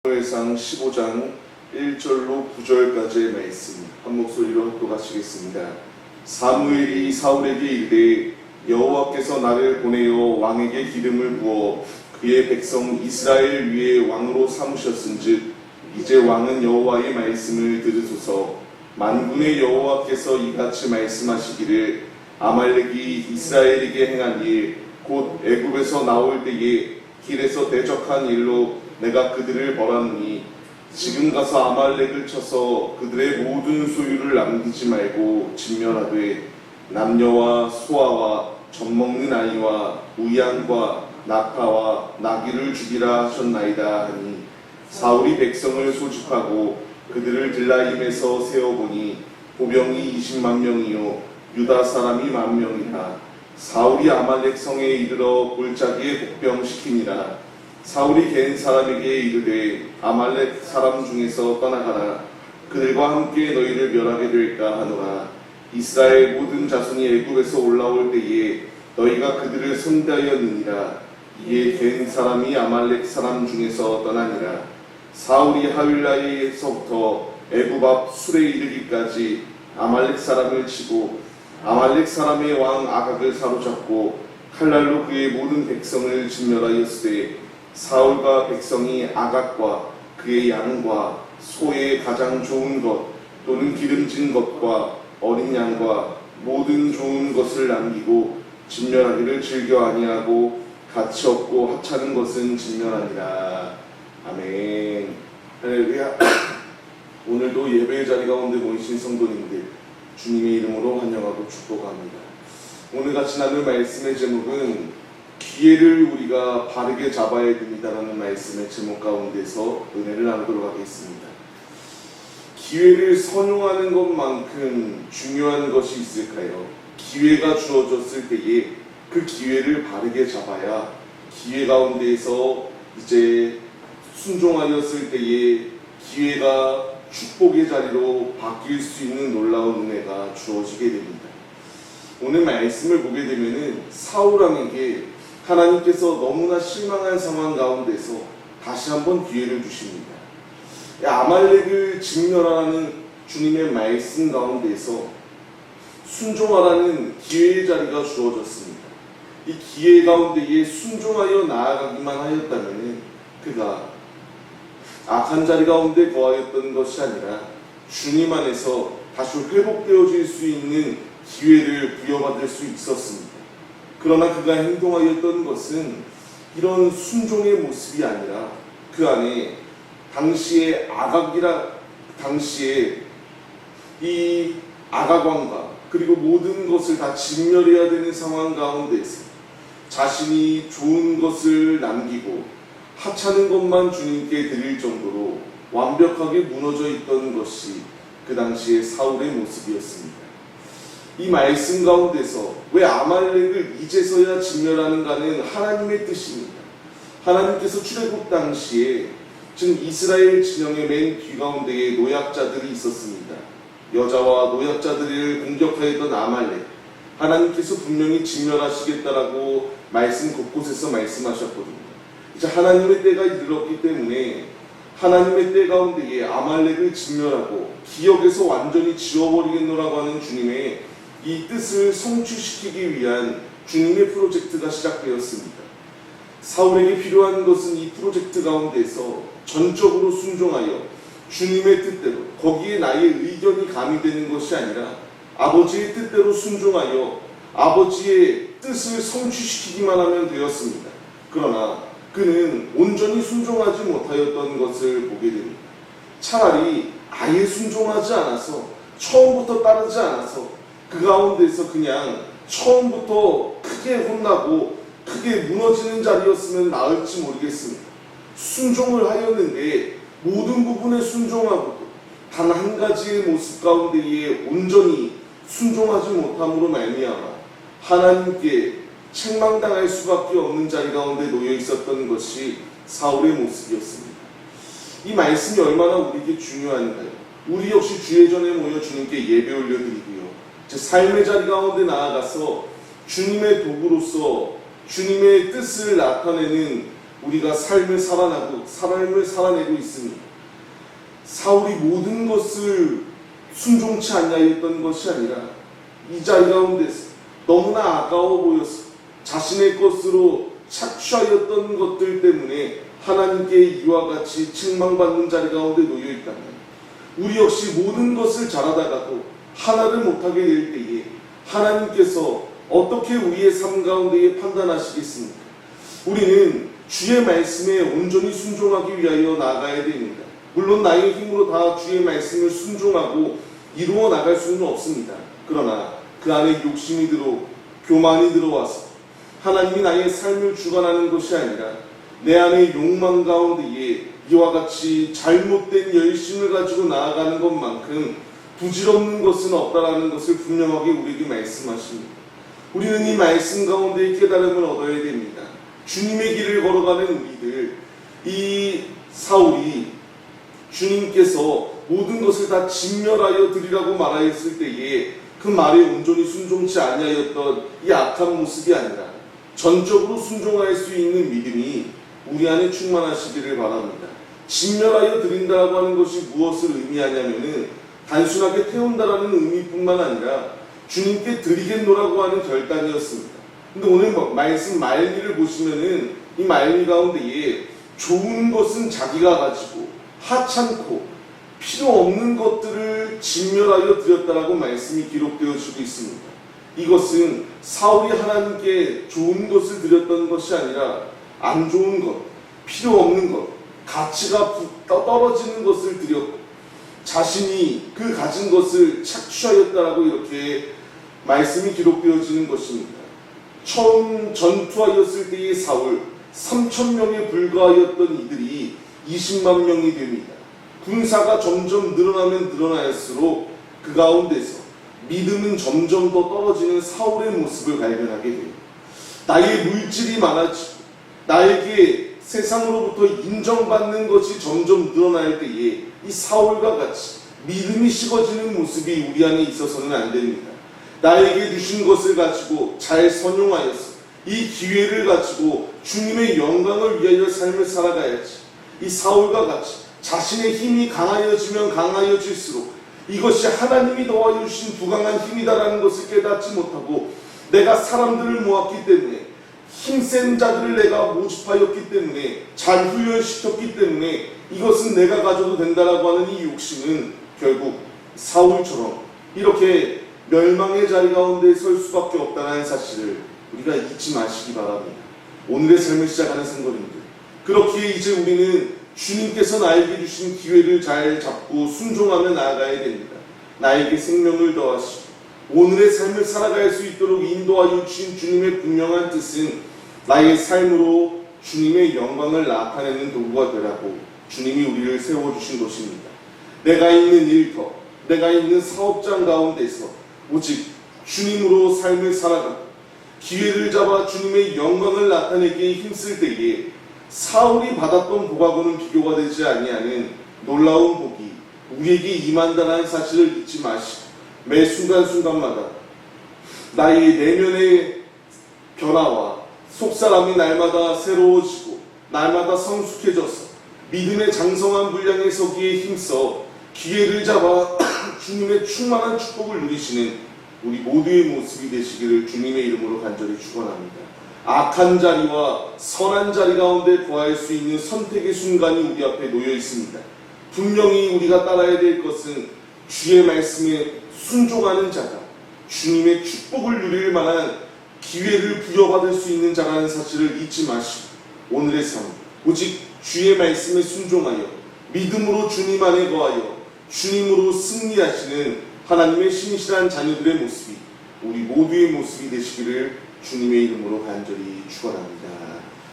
사무엘상 15장 1절로 9절까지의 말씀 한 목소리로 합독하시겠습니다. 사무엘이 사울에게 이르되 여호와께서 나를 보내어 왕에게 기름을 부어 그의 백성 이스라엘 위에 왕으로 삼으셨은즉 이제 왕은 여호와의 말씀을 들으소서. 만군의 여호와께서 이같이 말씀하시기를 아말렉이 이스라엘에게 행한 일 곧 애굽에서 나올 때에 길에서 대적한 일로 내가 그들을 벌하노니 지금 가서 아말렉을 쳐서 그들의 모든 소유를 남기지 말고 진멸하되 남녀와 소아와 젖먹는 아이와 우양과 낙타와 나귀를 죽이라 하셨나이다 하니 사울이 백성을 소집하고 그들을 들라임에서 세어보니 보병이 20만 명이요 유다 사람이 10,000명이라. 사울이 아말렉 성에 이르러 골짜기에 복병시키니라. 사울이 겐 사람에게 이르되 아말렉 사람 중에서 떠나가라. 그들과 함께 너희를 멸하게 될까 하노라. 이스라엘 모든 자손이 애굽에서 올라올 때에 너희가 그들을 손대하였느니라. 이에 겐 사람이 아말렉 사람 중에서 떠나니라. 사울이 하윌라에서부터 애굽 앞 술에 이르기까지 아말렉 사람을 치고 아말렉 사람의 왕 아각을 사로잡고 칼날로 그의 모든 백성을 진멸하였으되 사울과 백성이 아각과 그의 양과 소의 가장 좋은 것 또는 기름진 것과 어린 양과 모든 좋은 것을 남기고 진멸하기를 즐겨 아니하고 가치 없고 하찮은 것은 진멸하니라. 아멘. 할렐루야. 오늘도 예배의 자리 가운데 모이신 성도님들 주님의 이름으로 환영하고 축복합니다. 오늘 같이 나눌 말씀의 제목은 기회를 우리가 바르게 잡아야 됩니다라는 말씀의 제목 가운데서 은혜를 나누도록 하겠습니다. 기회를 선용하는 것만큼 중요한 것이 있을까요? 기회가 주어졌을 때에 그 기회를 바르게 잡아야 기회 가운데에서 이제 순종하였을 때에 기회가 축복의 자리로 바뀔 수 있는 놀라운 은혜가 주어지게 됩니다. 오늘 말씀을 보게 되면은 사울왕에게 하나님께서 너무나 실망한 상황 가운데서 다시 한번 기회를 주십니다. 아말렉을 진멸하라는 주님의 말씀 가운데서 순종하라는 기회의 자리가 주어졌습니다. 이 기회 가운데에 순종하여 나아가기만 하였다면 그가 악한 자리 가운데 거하였던 것이 아니라 주님 안에서 다시 회복되어질 수 있는 기회를 부여받을 수 있었습니다. 그러나 그가 행동하였던 것은 이런 순종의 모습이 아니라 그 안에 당시에 이 아각왕과 그리고 모든 것을 다 진멸해야 되는 상황 가운데서 자신이 좋은 것을 남기고 하찮은 것만 주님께 드릴 정도로 완벽하게 무너져 있던 것이 그 당시의 사울의 모습이었습니다. 이 말씀 가운데서 왜 아말렉을 이제서야 진멸하는가는 하나님의 뜻입니다. 하나님께서 출애굽 당시에 지금 이스라엘 진영의 맨 뒤가운데에 노약자들이 있었습니다. 여자와 노약자들을 공격하였던 아말렉, 하나님께서 분명히 진멸하시겠다라고 말씀 곳곳에서 말씀하셨거든요. 이제 하나님의 때가 이르렀기 때문에 하나님의 때 가운데에 아말렉을 진멸하고 기억에서 완전히 지워버리겠노라고 하는 주님의 이 뜻을 성취시키기 위한 주님의 프로젝트가 시작되었습니다. 사울에게 필요한 것은 이 프로젝트 가운데서 전적으로 순종하여 주님의 뜻대로 거기에 나의 의견이 가미되는 것이 아니라 아버지의 뜻대로 순종하여 아버지의 뜻을 성취시키기만 하면 되었습니다. 그러나 그는 온전히 순종하지 못하였던 것을 보게 됩니다. 차라리 아예 순종하지 않아서 처음부터 따르지 않아서 그 가운데서 그냥 처음부터 크게 혼나고 크게 무너지는 자리였으면 나을지 모르겠습니다. 순종을 하였는데 모든 부분에 순종하고도 단 한 가지의 모습 가운데에 온전히 순종하지 못함으로 말미암아 하나님께 책망당할 수밖에 없는 자리 가운데 놓여 있었던 것이 사울의 모습이었습니다. 이 말씀이 얼마나 우리에게 중요한가요? 우리 역시 주의 전에 모여 주님께 예배 올려드리고요. 제 삶의 자리 가운데 나아가서 주님의 도구로서 주님의 뜻을 나타내는 우리가 삶을 살아내고 있습니다. 사울이 모든 것을 순종치 아니하였던 것이 아니라 이 자리 가운데서 너무나 아까워 보여서 자신의 것으로 착취하였던 것들 때문에 하나님께 이와 같이 책망받는 자리 가운데 놓여 있다면, 우리 역시 모든 것을 잘하다가도 하나를 못하게 될 때에 하나님께서 어떻게 우리의 삶 가운데에 판단하시겠습니까? 우리는 주의 말씀에 온전히 순종하기 위하여 나아가야 됩니다. 물론 나의 힘으로 다 주의 말씀을 순종하고 이루어 나갈 수는 없습니다. 그러나 그 안에 욕심이 교만이 들어와서 하나님이 나의 삶을 주관하는 것이 아니라 내 안의 욕망 가운데에 이와 같이 잘못된 열심을 가지고 나아가는 것만큼 부질없는 것은 없다라는 것을 분명하게 우리에게 말씀하십니다. 우리는 이 말씀 가운데 깨달음을 얻어야 됩니다. 주님의 길을 걸어가는 우리들, 이 사울이 주님께서 모든 것을 다 진멸하여 드리라고 말하였을 때에 그 말에 온전히 순종치 아니하였던 이 악한 모습이 아니라 전적으로 순종할 수 있는 믿음이 우리 안에 충만하시기를 바랍니다. 진멸하여 드린다라고 하는 것이 무엇을 의미하냐면은 단순하게 태운다라는 의미뿐만 아니라 주님께 드리겠노라고 하는 결단이었습니다. 근데 오늘 말씀 말미를 보시면은 이 말미 가운데에 좋은 것은 자기가 가지고 하찮고 필요 없는 것들을 진멸하여 드렸다라고 말씀이 기록되어지고 있습니다. 이것은 사울이 하나님께 좋은 것을 드렸던 것이 아니라 안 좋은 것, 필요 없는 것, 가치가 떨어지는 것을 드렸고 자신이 그 가진 것을 착취하였다라고 이렇게 말씀이 기록되어지는 것입니다. 처음 전투하였을 때의 사울 3,000명에 불과하였던 이들이 20만 명이 됩니다. 군사가 점점 늘어나면 늘어날수록 그 가운데서 믿음은 점점 더 떨어지는 사울의 모습을 발견하게 됩니다. 나의 물질이 많아지고 나에게 세상으로부터 인정받는 것이 점점 늘어날 때에 이 사울과 같이 믿음이 식어지는 모습이 우리 안에 있어서는 안 됩니다. 나에게 주신 것을 가지고 잘 선용하여서 이 기회를 가지고 주님의 영광을 위하여 삶을 살아가야지. 이 사울과 같이 자신의 힘이 강하여지면 강하여질수록 이것이 하나님이 도와주신 주신 부강한 힘이다라는 것을 깨닫지 못하고 내가 사람들을 모았기 때문에 힘센 자들을 내가 모집하였기 때문에 잘 훈련시켰기 때문에 이것은 내가 가져도 된다라고 하는 이 욕심은 결국 사울처럼 이렇게 멸망의 자리 가운데 설 수밖에 없다는 사실을 우리가 잊지 마시기 바랍니다. 오늘의 삶을 시작하는 성도님들, 그렇기에 이제 우리는 주님께서 나에게 주신 기회를 잘 잡고 순종하며 나아가야 됩니다. 나에게 생명을 더하시고 오늘의 삶을 살아갈 수 있도록 인도하여 주신 주님의 분명한 뜻은 나의 삶으로 주님의 영광을 나타내는 도구가 되라고 주님이 우리를 세워주신 것입니다. 내가 있는 일터, 내가 있는 사업장 가운데서 오직 주님으로 삶을 살아가고 기회를 잡아 주님의 영광을 나타내기에 힘쓸 때에 사울이 받았던 복하고는 비교가 되지 아니하는 놀라운 복이 우리에게 임한다는 사실을 잊지 마시고 매 순간순간마다 나의 내면의 변화와 속사람이 날마다 새로워지고 날마다 성숙해져서 믿음의 장성한 분량에 서기에 힘써 기회를 잡아 주님의 충만한 축복을 누리시는 우리 모두의 모습이 되시기를 주님의 이름으로 간절히 축원합니다. 악한 자리와 선한 자리 가운데 거할 수 있는 선택의 순간이 우리 앞에 놓여 있습니다. 분명히 우리가 따라야 될 것은 주의 말씀에 순종하는 자가 주님의 축복을 누릴 만한 기회를 부여받을 수 있는 자라는 사실을 잊지 마시고 오늘의 삶 오직 주의 말씀에 순종하여 믿음으로 주님 안에 거하여 주님으로 승리하시는 하나님의 신실한 자녀들의 모습이 우리 모두의 모습이 되시기를 주님의 이름으로 간절히 축원합니다.